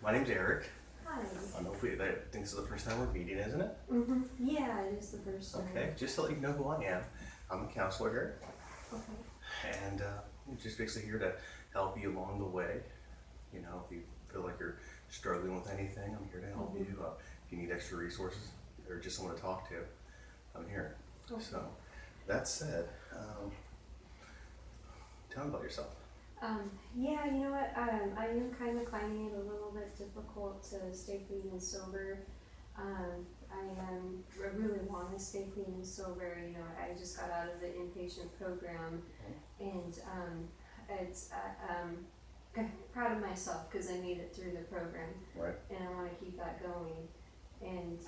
My name's Eric. Hi. Hopefully, I think this is the first time we're meeting, isn't it? Yeah, it is the first time. Okay, just to let you know who I am. I'm a counselor here, Okay. and I'm just basically here to help you along the way. You know, if you feel like you're struggling with anything, I'm here to help you. If you need extra resources or just someone to talk to, I'm here. Okay. So, that said, tell me about yourself. Yeah, you know what? I am kind of finding it a little bit difficult to stay clean and sober. I really want to stay clean and sober. You know, I just got out of the inpatient program, and it's I'm proud of myself because I made it through the program, Right. and I want to keep that going. And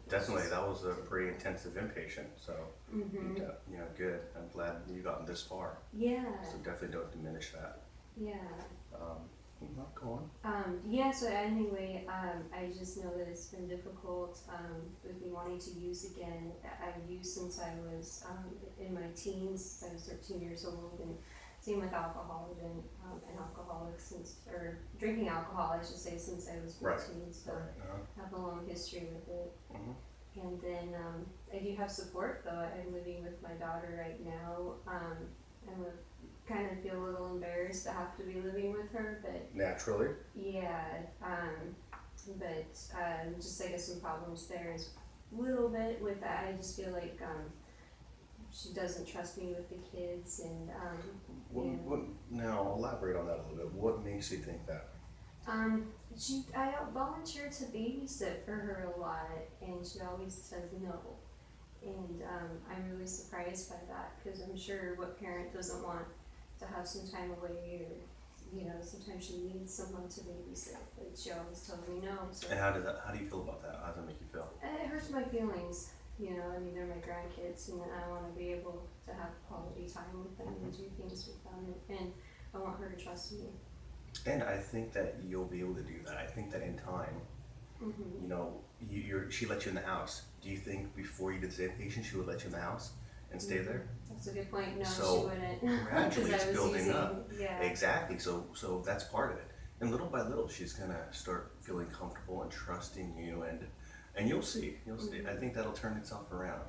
Definitely, that was a pretty intensive inpatient. So, Mhm. you know, good. I'm glad you gotten this far. Yeah, So definitely don't diminish that. yeah. Go on. Yeah, so anyway, I just know that it's been difficult, with me wanting to use again. I've used since I was, in my teens, since I was 13 years old, and same with alcohol. I've been, an alcoholic since, or drinking alcohol, I should say, since I was Right. 14, so Right. I have a long history with it. Mhm. And then, I do have support, though. I'm living with my daughter right now. Kind of feel a little embarrassed to have to be living with her, but Naturally. yeah, just I guess some problems there is a little bit with that. I just feel like she doesn't trust me with the kids, and Now elaborate on that a little bit. What makes you think that? I volunteer to babysit for her a lot, and she always says no. And I'm really surprised by that because I'm sure what parent doesn't want to have some time away, or sometimes she needs someone to babysit, but she always tells me no. So And how do you feel about that? How does it make you feel? it hurts my feelings. I mean, they're my grandkids, and I want to be able to have quality time with them and do things with them, and I want her to trust me. And I think that you'll be able to do that. I think that in time, you know, she let you in the house. Do you think before you did this inpatient, she would let you in the house and stay there? That's a good point. No, So, she wouldn't. gradually 'Cause it's I was building using, up. Yeah. Exactly. So that's part of it. And little by little, she's gonna start feeling comfortable and trusting you, and you'll see. You'll see. I think that'll turn itself around.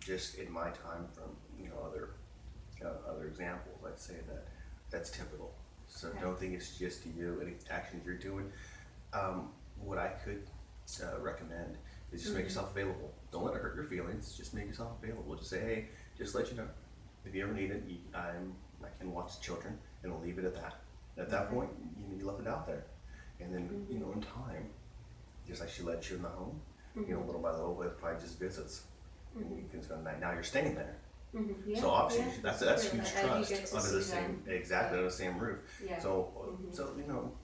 Just in my time from other examples, I'd say that that's typical. So Okay. don't think it's just you. Any actions you're doing. What I could recommend is just make yourself available. Don't let it hurt your feelings. Just make yourself available. Just say, hey, just let you know. If you ever need it, I can watch the children, and we'll leave it at that. At that point, you left it out there, and then in time, just like she let you in the home, little by little, with probably just visits, and you can spend the night. Now you're staying there, Yeah, so obviously yeah, that's true. huge You trust get to under see the same them. under the same roof. Yeah. So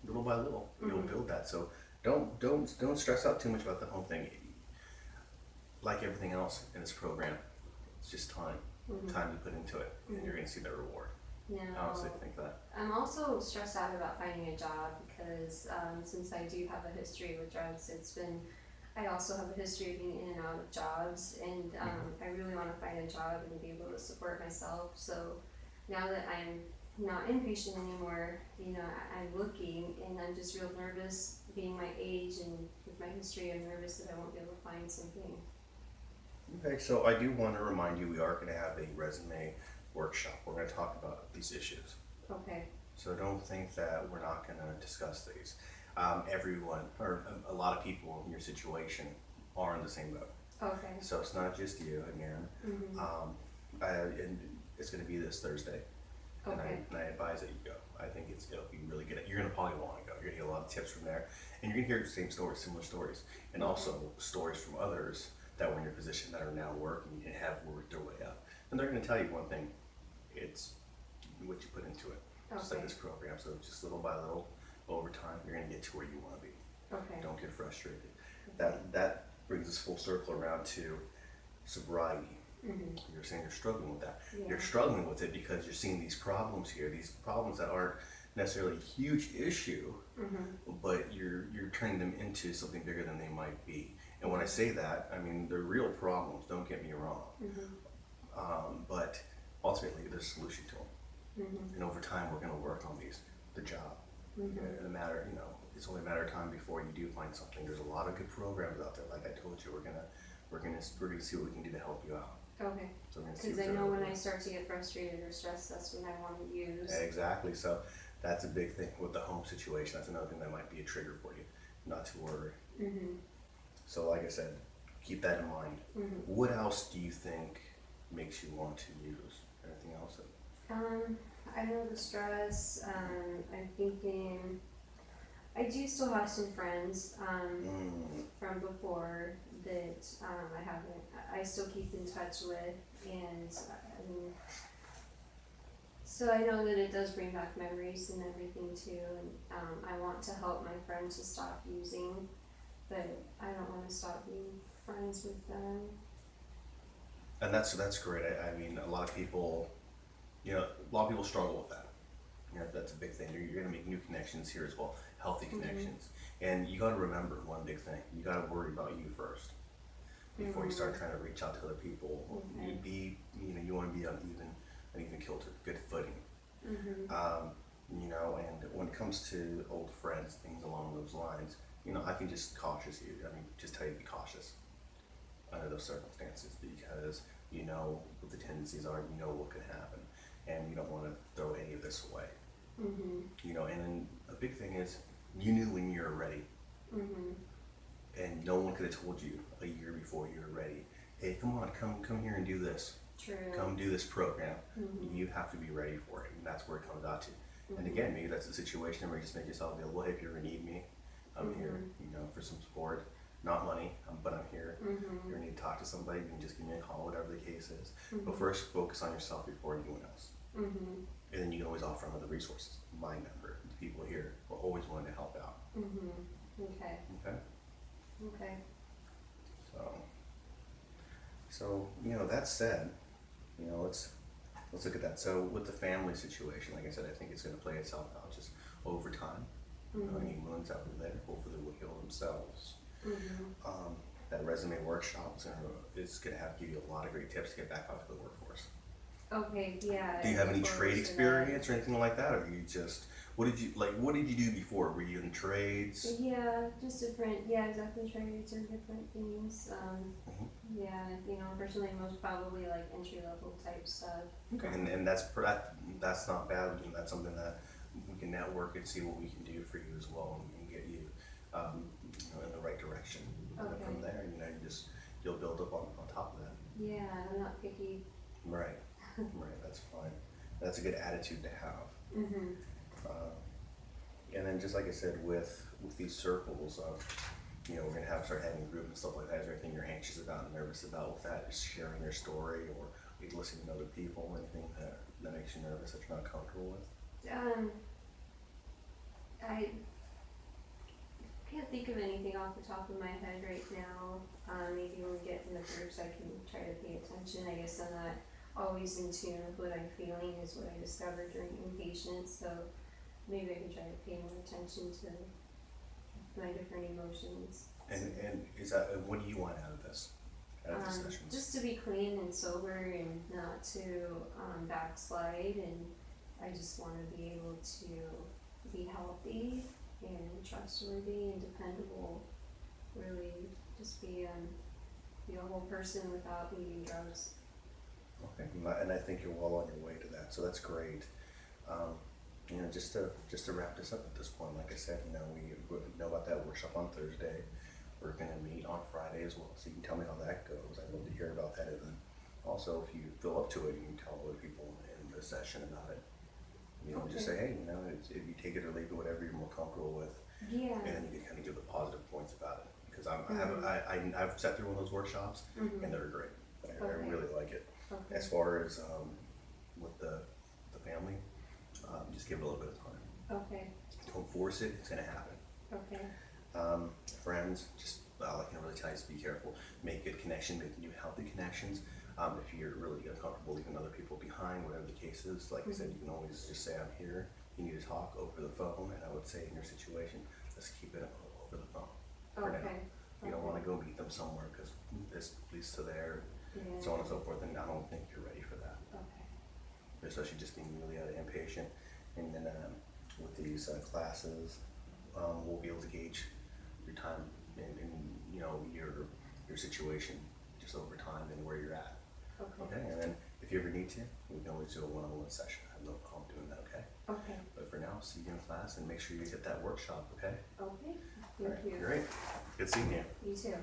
little by little, you'll build that. So don't stress out too much about the home thing. Like everything else in this program, it's just time you put into it, and you're gonna see the reward. Yeah. I honestly think that. I'm also stressed out about finding a job because since I do have a history with drugs, I also have a history of being in and out of jobs, and I really want to find a job and be able to support myself. So now that I'm not inpatient anymore, I'm looking, and I'm just real nervous being my age and with my history. I'm nervous that I won't be able to find something. Okay, so I do want to remind you we are going to have a resume workshop. We're going to talk about these issues. Okay. So don't think that we're not going to discuss these. Everyone, or a lot of people in your situation, are in the same boat. Okay. So it's not just you again. And it's going to be this Thursday. Okay. And I advise that you go. I think it'll be really good. You're going to probably want to go. You're going to get a lot of tips from there. And you're going to hear the same stories, similar stories. And also stories from others that were in your position that are now working and have worked their way up. And they're going to tell you one thing. It's what you put into it. Just like Okay. this program. So just little by little, over time, you're going to get to where you want to be. Okay. Don't get frustrated. That brings us full circle around to sobriety. You're saying you're struggling with that. Yeah. You're struggling with it because you're seeing these problems here, these problems that aren't necessarily a huge issue, but you're turning them into something bigger than they might be. And when I say that, I mean they're real problems. Don't get me wrong. But ultimately, there's a solution to them. And over time, we're going to work on these. The job, Mhm. In a matter, it's only a matter of time before you do find something. There's a lot of good programs out there. Like I told you, we're gonna see what we can do to help you out. Okay. So we're gonna see Because what's I know when I available. start to get frustrated or stressed, that's when I want to use. Exactly. So that's a big thing with the home situation. That's another thing that might be a trigger for you. Not to worry. Mhm. So like I said, keep that in mind. Mhm. What else do you think makes you want to use? Anything else? I know the stress. I'm thinking. I do still have some friends from before that I haven't. I still keep in touch with, and I mean, so I know that it does bring back memories and everything too. And I want to help my friend to stop using, but I don't want to stop being friends with them. And that's great. I mean, a lot of people, a lot of people struggle with that. That's a big thing. You're gonna make new connections here as well, healthy connections. And you got to remember one big thing: you got to worry about you first before you start trying to reach out to other people. Okay. You want to be on an even keel to good footing. Mhm. And when it comes to old friends, things along those lines, I can just cautious you. I mean, just tell you to be cautious under those circumstances because you know what the tendencies are, you know what could happen, and you don't want to throw any of this away. Mhm. And then a big thing is you knew when you were ready, Mhm. and no one could have told you a year before you were ready. Hey, come on, come here and do this. True. Come do this program. Mhm. You have to be ready for it, and that's where it comes out to. And Mhm. again, maybe that's a situation where you just make yourself available. Hey, if you ever need me, I'm here. For some support, not money, but I'm here. If you ever need to talk to somebody, you can just give me a call, whatever the case is. But first, focus on yourself before anyone else. Mhm. And then you can always offer them other resources. My number, the people here, we're always willing to help out. Mhm. Okay. Okay? Okay. So that said, let's look at that. So with the family situation, like I said, I think it's going to play itself out just over time. Any wounds out there, hopefully will heal themselves. Mhm. That resume workshop is going to have give you a lot of great tips to get back out to the workforce. Okay. Yeah. Do you have any look forward trade to experience or anything like that, or you just what did you do before? Were you in trades? that. Yeah, just different. Yeah, exactly. Trades are different things. Mhm. Yeah, personally, most probably like entry level type stuff. Okay, and that's not bad. That's something that we can network and see what we can do for you as well, and get you, in the right direction. And then from Okay. there, you'll build up on top of that. Yeah, I'm not picky. Right, right. That's fine. That's a good attitude to have. Mhm. Uh, and then just like I said, with these circles, we're gonna start having a group and stuff like that. Is there anything you're anxious about, nervous about with that? Just sharing your story, or listening to other people, anything that makes you nervous that you're not comfortable with? I can't think of anything off the top of my head right now. Maybe when we get in the groups, I can try to pay attention. I guess I'm not always in tune with what I'm feeling, is what I discovered during inpatient. So maybe I can try to pay more attention to my different emotions. And is that what do you want out of this? Out of the sessions? Just to be clean and sober and not to backslide, and I just want to be able to be healthy and trustworthy and dependable. Really, just be a whole person without needing drugs. Okay, and I think you're well on your way to that, so that's great. Just to wrap this up at this point, like I said, we know about that workshop on Thursday. We're gonna meet on Friday as well, so you can tell me how that goes. I'd love to hear about that, and then also if you feel up to it, you can tell other people in the session about it. Just say, hey, if you take it or leave it, whatever you're more comfortable with, Yeah. and then you can kind of give the positive points about it. Because I've sat through one of those workshops, and they're great. I Okay. really like it. Okay. As far as with the family, just give it a little bit of time. Okay. Don't force it; it's gonna happen. Okay. Friends, just all I can really tell you is be careful. Make good connections, make new healthy connections. If you're really uncomfortable leaving other people behind, whatever the case is, like I said, you can always just say, I'm here. You need to talk over the phone, and I would say in your situation, let's keep it over the phone for now. Okay. You don't want to go meet them somewhere because this leads to there, Yeah. so on and so forth, and I don't think you're ready for that. Okay. Especially just being really out of impatient. And then with these classes, we'll be able to gauge your time and you know, your situation just over time and where you're at. Okay, and then if you ever need to, we can always do a one-on-one session. I have no problem doing that, okay? Okay, But for now, see you in class and make sure you get that workshop, okay? okay, All thank right, you. Great. Good seeing you. You too.